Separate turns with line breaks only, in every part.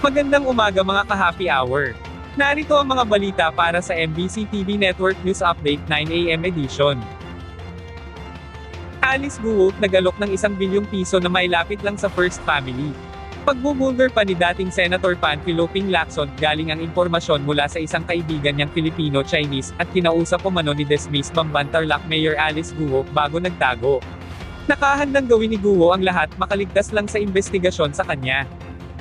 Magandang umaga mga ka-happy hour. Narito ang mga balita para sa MBC TV Network News Update 9 AM edition. Alice Guo, nagalok ng 1 bilyong piso na mailapit lang sa First Family. Pagbubulgar pa ni dating Senator Panfilo Ping Lacson, galing ang impormasyon mula sa isang kaibigan niyang Filipino-Chinese, at kinausap umano ni Desmis Bamban Tarlac Mayor Alice Guo, bago nagtago. Nakahandang gawin ni Guo ang lahat, makaligtas lang sa investigasyon sa kanya.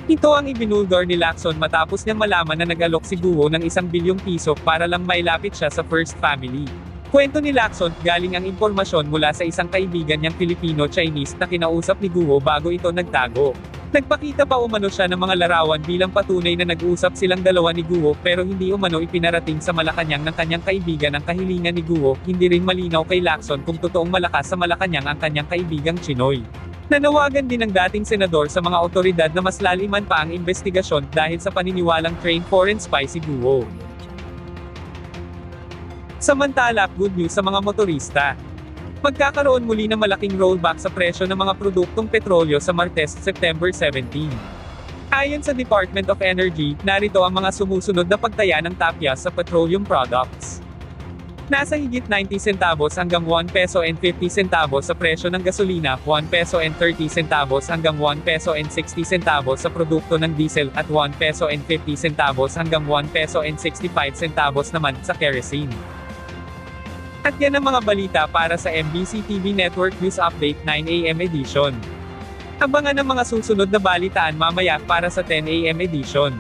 Ito ang ibinulgar ni Lacson matapos niyang malaman na nag-alok si Guo ng 1 bilyong piso para lang mailapit siya sa First Family. Kwento ni Lacson, galing ang impormasyon mula sa isang kaibigan niyang Filipino-Chinese na kinausap ni Guo bago ito nagtago. Nagpakita pa umano siya ng mga larawan bilang patunay na nag-usap silang dalawa ni Guo, pero hindi umano ipinarating sa Malacanang ng kanyang kaibigan ang kahilingan ni Guo. Hindi rin malinaw kay Lacson kung totoong malakas sa Malacanang ang kanyang kaibigang Chinoy. Nanawagan din ng dating senador sa mga otoridad na mas laliman pa ang investigasyon dahil sa paniniwalang trained foreign spy si Guo. Samantala, good news sa mga motorista. Magkakaroon muli ng malaking rollback sa presyo ng mga produktong petrolyo sa Martes, September 17. Ayon sa Department of Energy, narito ang mga sumusunod na pagtaya ng tapya sa petroleum products. Nasa higit 90 centavos hanggang 1 peso and 50 centavos sa presyo ng gasolina, 1 peso and 30 centavos hanggang 1 peso and 60 centavos sa produkto ng diesel, at 1 peso and 50 centavos hanggang 1 peso and 65 centavos naman sa kerosene. At yan ang mga balita para sa MBC TV Network News Update 9 AM edition. Abangan ang mga susunod na balitaan mamaya para sa 10 AM edition.